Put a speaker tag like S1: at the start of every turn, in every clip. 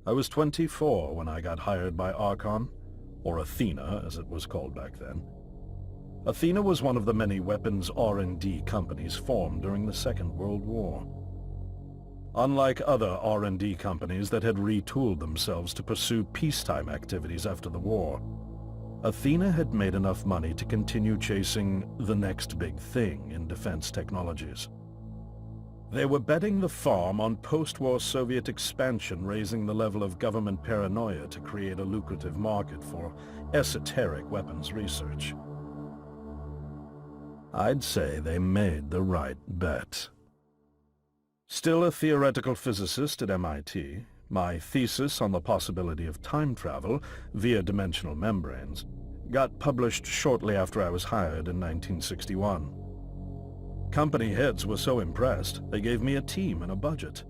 S1: I was 24 when I got hired by Archon, or Athena as it was called back then. Athena was one of the many weapons R&D companies formed during the Second World War. Unlike other R&D companies that had retooled themselves to pursue peacetime activities after the war, Athena had made enough money to continue chasing the next big thing in defense technologies. They were betting the farm on post-war Soviet expansion, raising the level of government paranoia to create a lucrative market for esoteric weapons research. I'd say they made the right bet. Still a theoretical physicist at MIT, my thesis on the possibility of time travel via dimensional membranes got published shortly after I was hired in 1961. Company heads were so impressed, they gave me a team and a budget.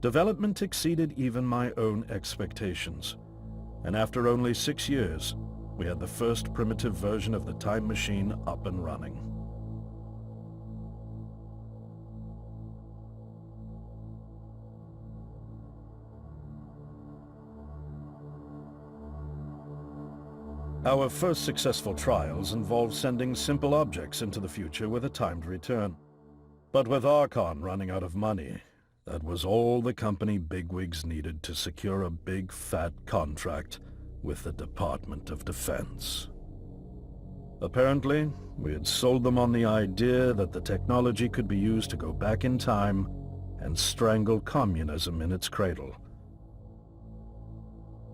S1: Development exceeded even my own expectations, and after only 6 years, we had the first primitive version of the time machine up and running. Our first successful trials involved sending simple objects into the future with a timed return. But with Archon running out of money, that was all the company bigwigs needed to secure a big fat contract with the Department of Defense. Apparently, we had sold them on the idea that the technology could be used to go back in time and strangle communism in its cradle.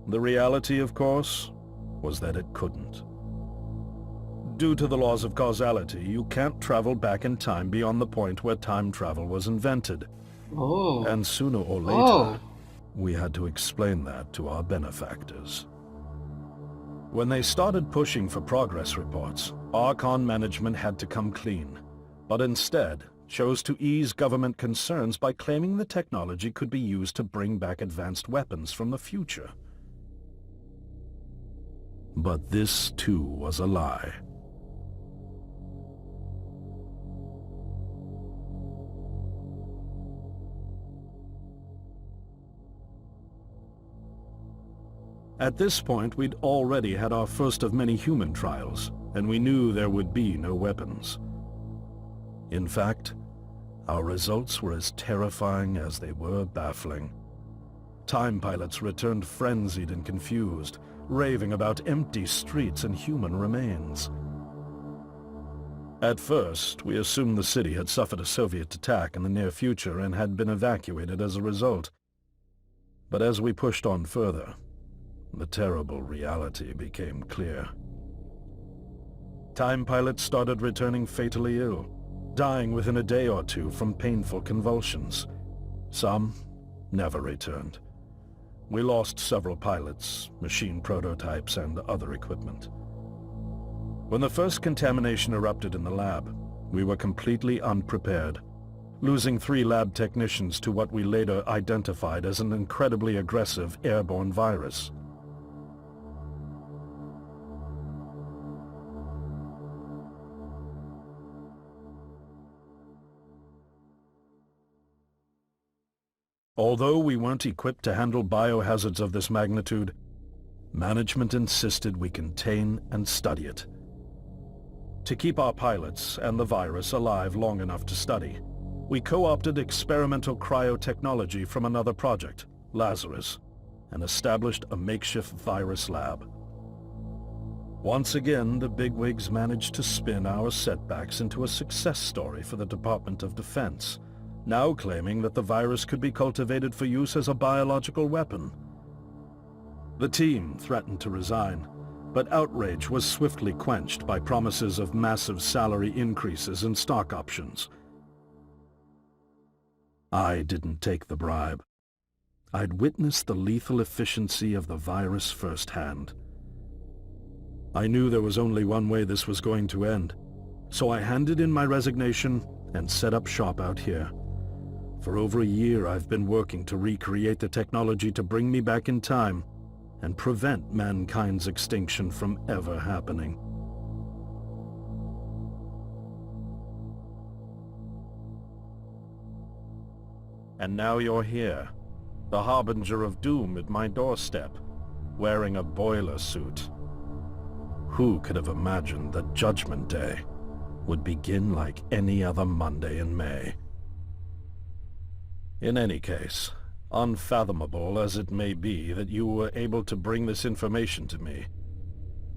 S1: The reality, of course, was that it couldn't. Due to the laws of causality, you can't travel back in time beyond the point where time travel was invented.
S2: Oh.
S1: And sooner or later,
S2: Oh.
S1: we had to explain that to our benefactors. When they started pushing for progress reports, Archon management had to come clean, but instead chose to ease government concerns by claiming the technology could be used to bring back advanced weapons from the future. But this, too, was a lie. At this point, we'd already had our first of many human trials, and we knew there would be no weapons. In fact, our results were as terrifying as they were baffling. Time pilots returned frenzied and confused, raving about empty streets and human remains. At first, we assumed the city had suffered a Soviet attack in the near future and had been evacuated as a result. But as we pushed on further, the terrible reality became clear. Time pilots started returning fatally ill, dying within a day or two from painful convulsions. Some never returned. We lost several pilots, machine prototypes, and other equipment. When the first contamination erupted in the lab, we were completely unprepared, losing 3 lab technicians to what we later identified as an incredibly aggressive airborne virus. Although we weren't equipped to handle biohazards of this magnitude, management insisted we contain and study it. To keep our pilots and the virus alive long enough to study, we co-opted experimental cryotechnology from another project, Lazarus, and established a makeshift virus lab. Once again, the bigwigs managed to spin our setbacks into a success story for the Department of Defense, now claiming that the virus could be cultivated for use as a biological weapon. The team threatened to resign, but outrage was swiftly quenched by promises of massive salary increases and stock options. I didn't take the bribe. I'd witnessed the lethal efficiency of the virus firsthand. I knew there was only one way this was going to end, so I handed in my resignation and set up shop out here. For over a year, I've been working to recreate the technology to bring me back in time and prevent mankind's extinction from ever happening. And now you're here, The harbinger of doom at my doorstep, wearing a boiler suit. Who could have imagined that Judgment Day would begin like any other Monday in May? In any case, unfathomable as it may be that you were able to bring this information to me,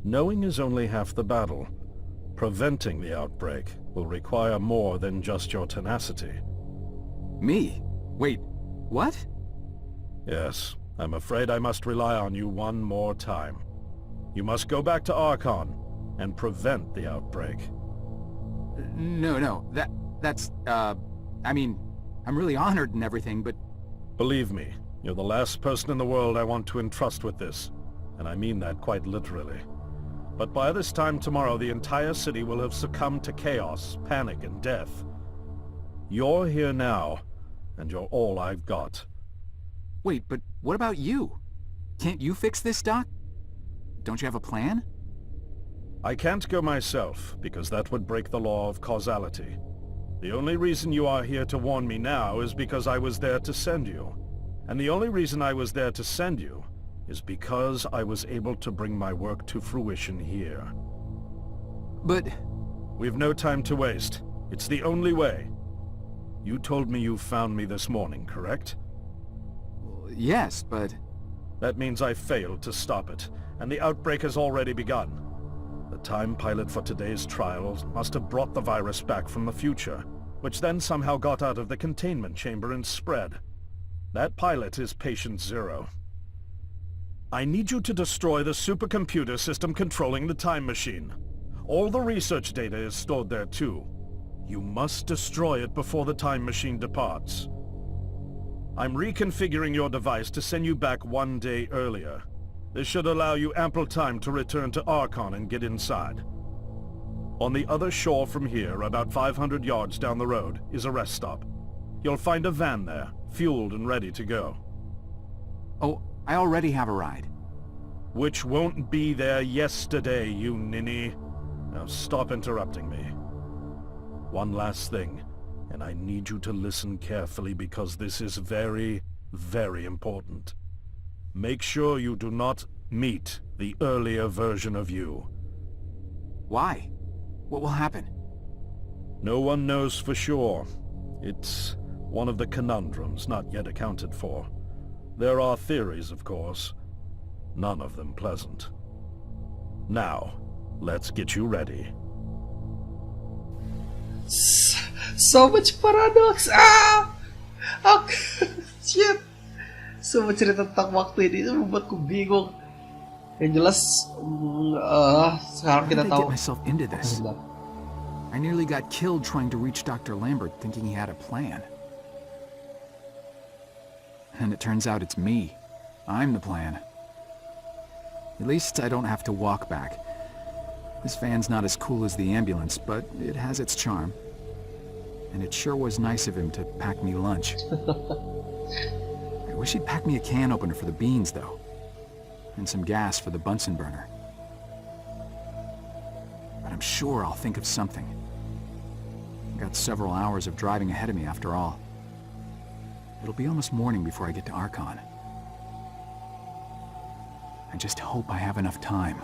S1: knowing is only half the battle. Preventing the outbreak will require more than just your tenacity.
S2: Me? Wait, what?
S1: Yes, I'm afraid I must rely on you one more time. You must go back to Archon and prevent the outbreak.
S2: No, that's, I mean, I'm really honored and everything, but...
S1: Believe me, you're the last person in the world I want to entrust with this, and I mean that quite literally. But by this time tomorrow, the entire city will have succumbed to chaos, panic, and death. You're here now, and you're all I've got.
S2: Wait, but what about you? Can't you fix this, Doc? Don't you have a plan?
S1: I can't go myself, because that would break the law of causality. The only reason you are here to warn me now is because I was there to send you. And the only reason I was there to send you is because I was able to bring my work to fruition here.
S2: But...
S1: We've no time to waste. It's the only way. You told me you found me this morning, correct?
S2: Yes, but...
S1: That means I failed to stop it, and the outbreak has already begun. The time pilot for today's trials must have brought the virus back from the future, which then somehow got out of the containment chamber and spread. That pilot is Patient Zero. I need you to destroy the supercomputer system controlling the time machine. All the research data is stored there too. You must destroy it before the time machine departs. I'm reconfiguring your device to send you back 1 day earlier. This should allow you ample time to return to Archon and get inside. On the other shore from here, about 500 yards down the road, is a rest stop. You'll find a van there, fueled and ready to go.
S2: Oh, I already have a ride.
S1: Which won't be there yesterday, you ninny. Now stop interrupting me. One last thing, and I need you to listen carefully because this is very, very important. Make sure you do not meet the earlier version of you.
S2: Why? What will happen?
S1: No one knows for sure. It's one of the conundrums not yet accounted for. There are theories, of course. None of them pleasant. Now, let's get you ready.
S3: So much paradox. Shit. Semua cerita tentang waktu ini membuatku bingung. Yang jelas, sekarang kita tahu.
S2: Get myself into this. I nearly got killed trying to reach Dr. Lambert thinking he had a plan. And it turns out it's me. I'm the plan. At least I don't have to walk back. This van's not as cool as the ambulance, but it has its charm. And it sure was nice of him to pack me lunch. I wish he'd packed me a can opener for the beans, though. And some gas for the Bunsen burner. But I'm sure I'll think of something. I've got several hours of driving ahead of me after all. It'll be almost morning before I get to Archon. I just hope I have enough time.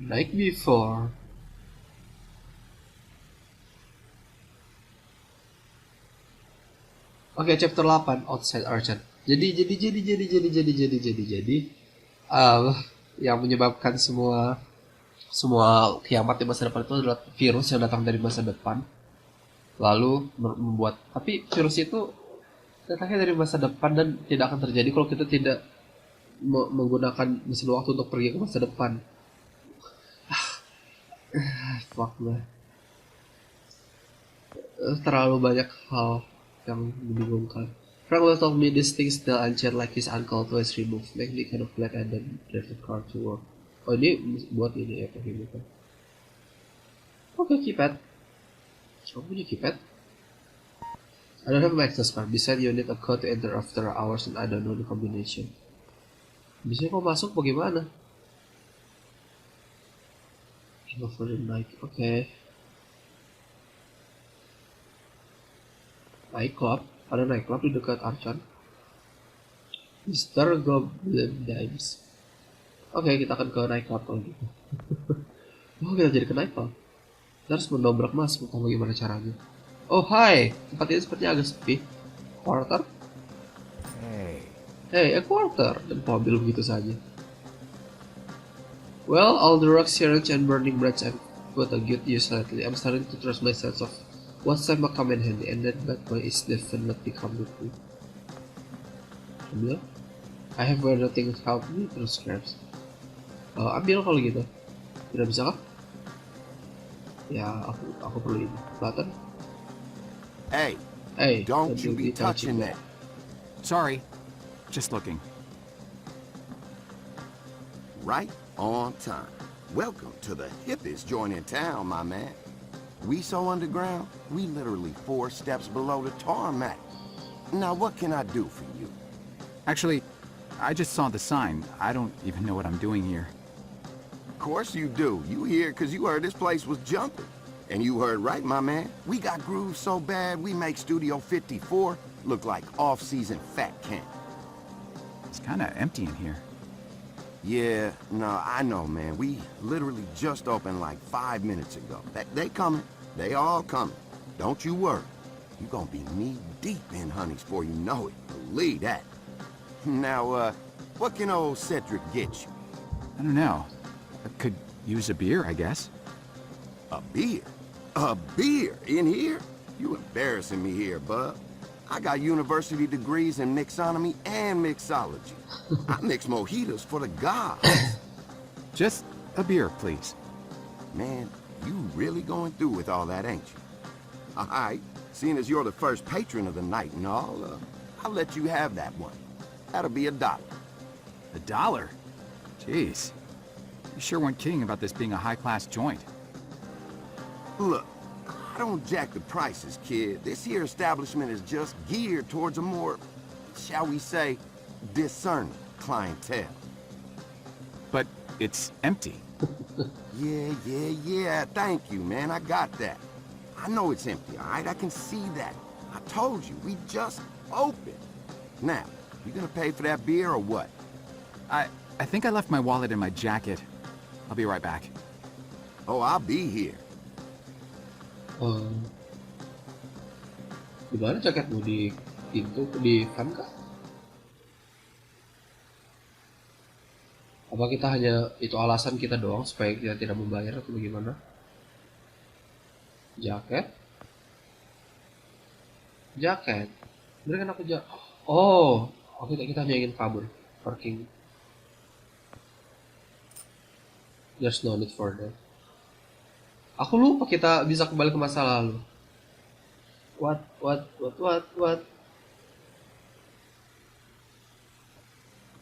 S3: Like before. Oke, chapter 8 Outside Archon. Jadi yang menyebabkan semua kiamat di masa depan itu adalah virus yang datang dari masa depan. Lalu membuat, tapi virus itu datangnya dari masa depan dan tidak akan terjadi kalau kita tidak menggunakan mesin waktu untuk pergi ke masa depan. Fuck lah. Terlalu banyak hal yang membingungkan. Frank will told me this thing still unchained like his uncle twice removed. Make me kind of glad I didn't drive the car to work. Oh, ini buat ini ya, pakai gitu. Oke, keypad. Kamu punya keypad? I don't have my access card. Besides, you need a code to enter after hours and I don't know the combination. Bisa kok masuk bagaimana? Go for the night. Okay. Nightclub. Ada nightclub di dekat Archon. Mr. Goblin Dimes. Oke, kita akan ke nightclub kalau gitu. Oh, kita jadi ke nightclub. Kita harus mendobrak mas, entah bagaimana caranya. Oh, hai. Tempat ini sepertinya agak sepi. Quarter? Hey, a quarter. Dan mobil begitu saja. Well, all the rocks, syringe, and burning branch I've got a good use lately. I'm starting to trust my sense of what's time come in handy, and that bad boy is definitely come with me. Ambil. I have nothing to help me through scraps. Ambil kalau gitu. Tidak bisa kah? Ya, aku perlu ini. Button. Hey,
S4: Don't you be touching that.
S2: Sorry. Just looking.
S4: Right on time. Welcome to the hippest joint in town, my man. We so underground, we literally 4 steps below the tarmac. Now what can I do for you?
S2: Actually, I just saw the sign. I don't even know what I'm doing here.
S4: Of course you do. You here because you heard this place was jumping. And you heard right, my man. We got grooves so bad, we make Studio 54 look like off-season fat camp.
S2: It's kind of empty in here.
S4: Yeah, no, I know, man. We literally just opened like 5 minutes ago. They coming. They all coming. Don't you worry. You gonna be knee-deep in honeys before you know it. Believe that. Now, what can old Cedric get you?
S2: I don't know. I could use a beer, I guess.
S4: A beer? A beer in here? You embarrassing me here, bub. I got university degrees in mixonomy and mixology. I mix mojitos for the gods.
S2: Just a beer, please.
S4: Man, you really going through with all that, ain't you? All right, seeing as you're the first patron of the night and all, I'll let you have that one. That'll be $1.
S2: $1? Jeez. You sure weren't kidding about this being a high-class joint.
S4: Look, I don't jack the prices, kid. This here establishment is just geared towards a more, shall we say, discerning clientele.
S2: But it's empty.
S4: Yeah. Thank you, man. I got that. I know it's empty, all right? I can see that. I told you, we just opened. Now, you gonna pay for that beer or what?
S2: I think I left my wallet in my jacket. I'll be right back.
S4: Oh, I'll be here.
S3: Di mana jaketmu, di pintu, di van kah? Apa kita hanya itu alasan kita doang supaya kita tidak membayar atau bagaimana? Jaket? Bener kan aku Oh, oke, kita hanya ingin kabur. Parking. There's no need for that. Aku lupa kita bisa kembali ke masa lalu. What?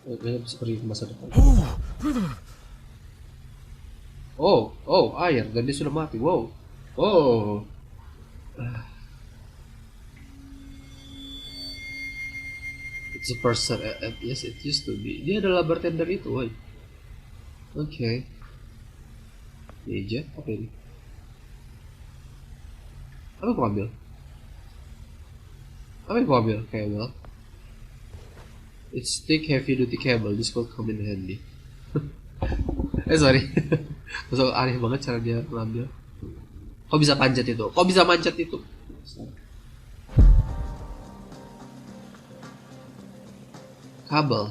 S3: Kita bisa pergi ke masa depan. Oh, air. Dan dia sudah mati. Wow. Oh. It's a person. Yes, it used to be. Dia adalah bartender itu, woy. Oke. Meja, apa ini? Apa yang aku ambil? Cable. It's thick heavy duty cable. This will come in handy. Sorry. So aneh banget cara dia ngambil. Kok bisa manjat itu? Kabel.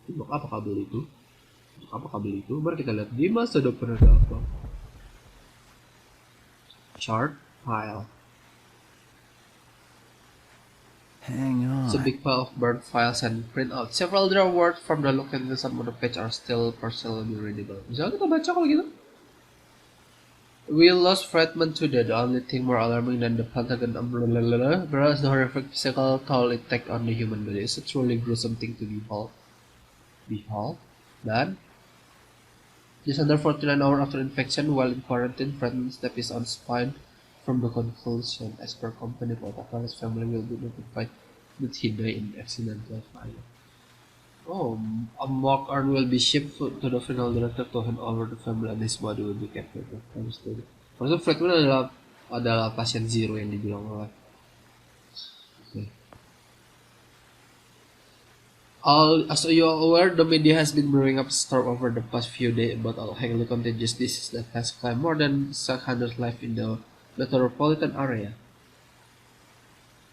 S3: Untuk apa kabel itu? Mari kita lihat di masa depan ada apa. Chart file.
S2: Hang on.
S3: It's a big pile of burned files and printouts. Several drawer words from the look and some of the page are still partially readable. Bisa kita baca kalau gitu? We lost fragment today. The only thing more alarming than the Pentagon umbrella is the horrific physical toll it takes on the human body. It's a truly gruesome thing to behold. Dan just under 49 hours after infection, while in quarantine, fragment step is on spine from the convulsion. As per company protocol, his family will be notified that he died in accidental fire. Oh, a mock urn will be shipped to the funeral director to hand over the family and his body will be kept with them. Understood. Maksudnya Fredman adalah pasien zero yang dibilang oleh. Okay. As you are aware, the media has been brewing up a storm over the past few days about a highly contagious disease that has claimed more than 600 lives in the metropolitan area.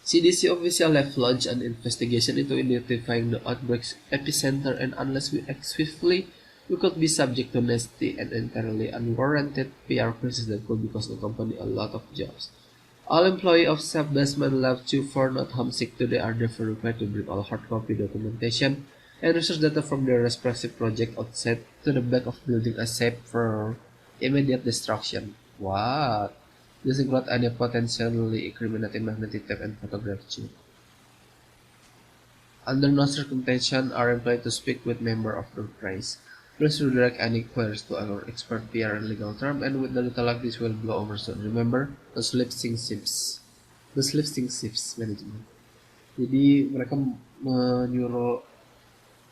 S3: CDC officials have launched an investigation into identifying the outbreak's epicenter, and unless we act swiftly, we could be subject to nasty and entirely unwarranted PR crisis that could cost the company a lot of jobs. All employees of SAP Basement Lab 2 for not homesick today are therefore required to bring all hard copy documentation and research data from their respective project outside to the back of building a safe for immediate destruction. What? This includes any potentially incriminating magnetic tape and photograph too. Under no circumstances are employed to speak with member of the press. Please redirect any queries to our expert PR and legal term, and with the data like this will blow over soon. Remember, the sleeping ships. The sleeping ships management. Jadi mereka menyuruh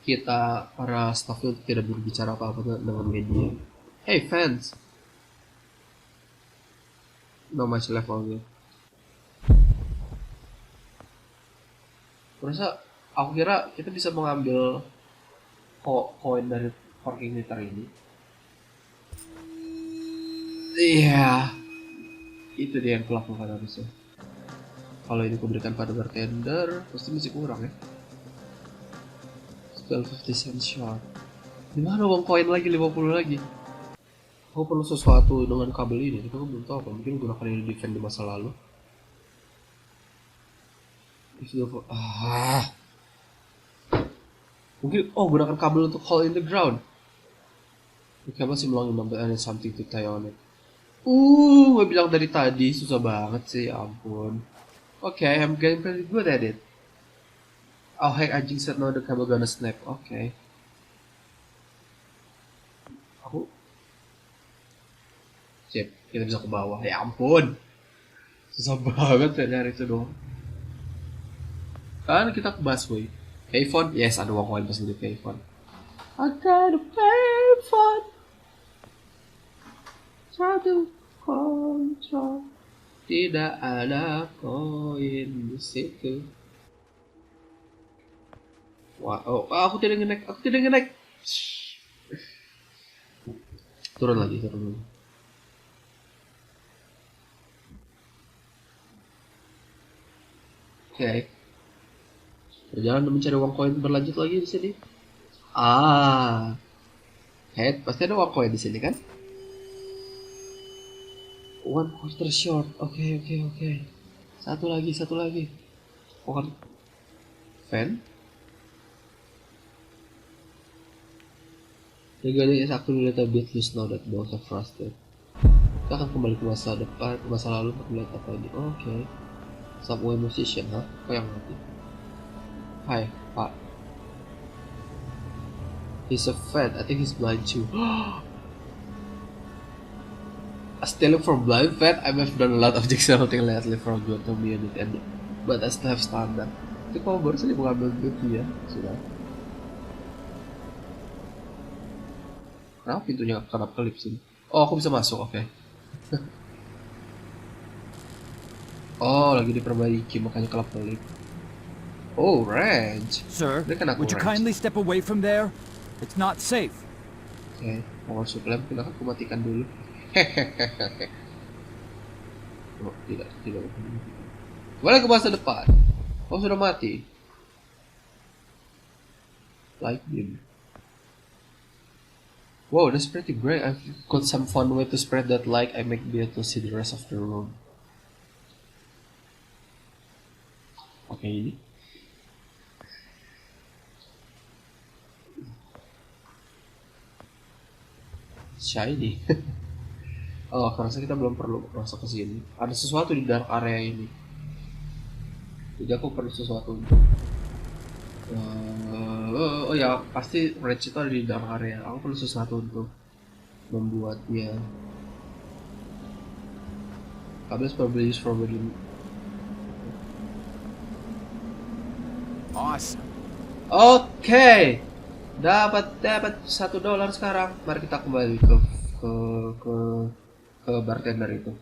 S3: kita para staff itu tidak berbicara apa-apa dengan media. Hey fans, no much left on you. Aku kira kita bisa mengambil koin dari parking meter ini. Iya, itu dia yang pelaku kan harusnya. Kalau ini kuberikan pada bartender, pasti masih kurang ya. Spell 50 cent short. Dimana uang koin lagi 50 lagi? Aku perlu sesuatu dengan kabel ini, tapi aku belum tahu. Mungkin gunakan ini defend di masa lalu. Mungkin gunakan kabel untuk hole in the ground. Oke, masih melangin number and something to tie on it. Gue bilang dari tadi susah banget sih, ampun. Okay, I'm getting pretty good at it. Oh hey, anjing said no, the cable gonna snap. Okay. Sip, kita bisa ke bawah. Ya ampun. Susah banget ya nyari itu doang. Kan kita ke busway. Payphone? Yes, ada uang koin pas di payphone. I got a payphone. Try to control. Tidak ada koin di situ. Wow, aku tidak ngenek. Turun lagi. Oke. Perjalanan mencari uang koin berlanjut lagi di sini. Head, pasti ada uang koin di sini kan? 1/4 short. Oke. Satu lagi. Pohon fan. The guy is actually a little bit loose now that both are frosted. Kita akan kembali ke masa lalu untuk melihat apa ini. Oke. Subway musician, Kok yang mati? Hai, Pak. He's a fan. I think he's blind too. Stealing from blind fan? I have done a lot of jigsaw hunting lately for a good community, but I still have standard. Itu kok baru saja mengambil duty ya, sudah. Kenapa pintunya kelip sini? Oh, aku bisa masuk, oke. Oh, lagi diperbaiki, makanya kelip. Oh, range.
S5: Sir, would you kindly step away from there? It's not safe.
S3: Oke, power supply mungkin akan kumatikan dulu. Oh, tidak. Kembali ke masa depan. Oh, sudah mati. Light beam. Wow, that's pretty great. I've got some fun way to spread that light. I make be able to see the rest of the room. Oke, ini. Shiny. Oh, karena kita belum perlu masuk ke sini. Ada sesuatu di dark area ini. Jadi aku perlu sesuatu untuk ya pasti range itu ada di dark area. Aku perlu sesuatu untuk membuatnya. Kabel probably used for wedding.
S2: Awesome.
S3: Okay. Dapat $1 sekarang. Mari kita kembali ke bartender itu.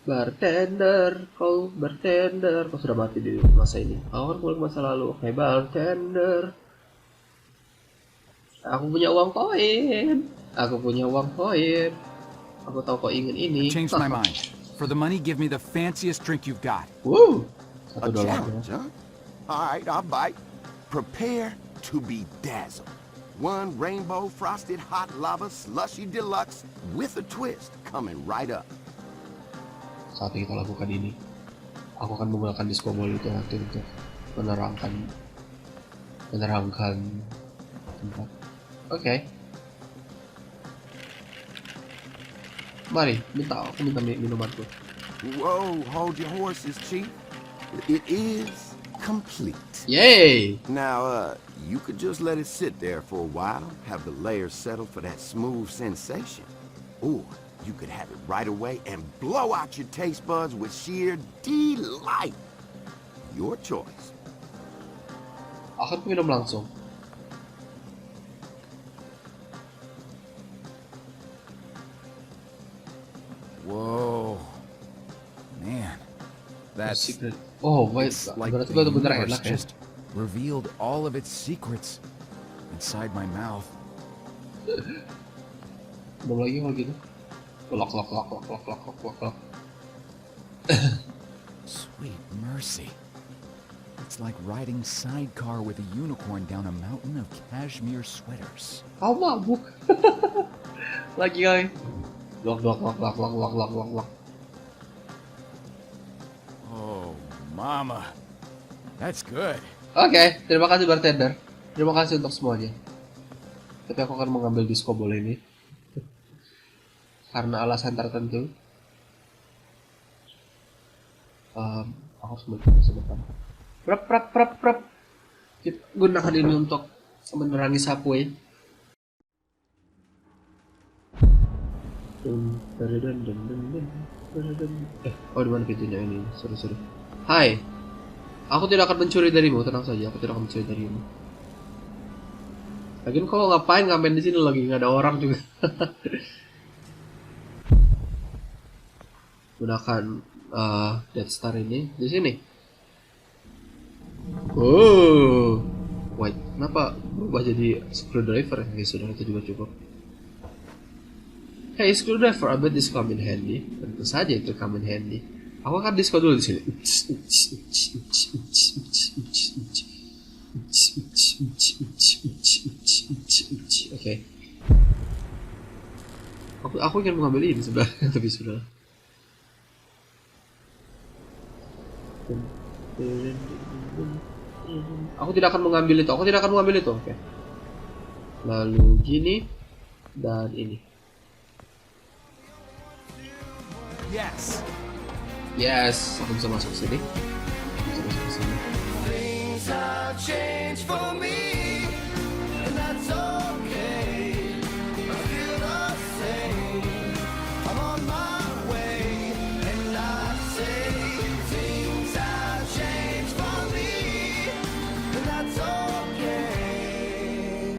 S3: Bartender, kau sudah mati di masa ini. Kau kan pulang masa lalu. Oke, bartender. Aku punya uang koin. Aku tahu kau ingin ini.
S2: Changed my mind. For the money, give me the fanciest drink you've got.
S3: Woo,
S4: A
S3: $1.
S4: challenge, huh? All right, I'll bite. Prepare to be dazzled. One rainbow frosted hot lava slushy deluxe with a twist coming right up.
S3: Saat kita lakukan ini, aku akan menggunakan disco ball itu nanti untuk menerangkan tempat. Oke. Mari, aku minta minumanku.
S4: Whoa, hold your horses, Chief. It is complete.
S3: Yay!
S4: Now, you could just let it sit there for a while, have the layers settle for that smooth sensation. Or you could have it right away and blow out your taste buds with sheer delight. Your choice.
S3: Akan minum langsung.
S2: Whoa. Man. That's...
S3: Secret. Oh, wait.
S2: It's like
S3: Berarti
S2: the
S3: itu bener
S2: universe
S3: enak ya.
S2: just revealed all of its secrets inside my mouth.
S3: Belum lagi kalau gitu. Lok.
S2: Sweet mercy. It's like riding sidecar with a unicorn down a mountain of cashmere sweaters.
S3: Kau mabuk. Lagi guys. Lok.
S2: Oh, mama. That's good.
S3: Oke, terima kasih bartender. Terima kasih untuk semuanya. Tapi aku akan mengambil disco ball ini karena alasan tertentu. Aku harus balik sebentar. Prap. Kita gunakan ini untuk menerangi subway. Oh, di mana pintunya ini? Sorry. Hai. Aku tidak akan mencuri darimu, tenang saja. Aku tidak akan mencuri darimu. Lagian kau ngapain di sini lagi nggak ada orang juga. Gunakan Death Star ini di sini. Oh, wait, kenapa berubah jadi screwdriver? Ya sudah, itu juga cukup. Hey, screwdriver, I bet this come in handy. Tentu saja itu come in handy. Aku akan disco dulu di sini. Oke. Aku ingin mengambil ini sebenarnya, tapi sudah. Aku tidak akan mengambil itu. Oke. Lalu gini dan ini. Yes, aku bisa masuk ke sini.
S4: Things have changed for me.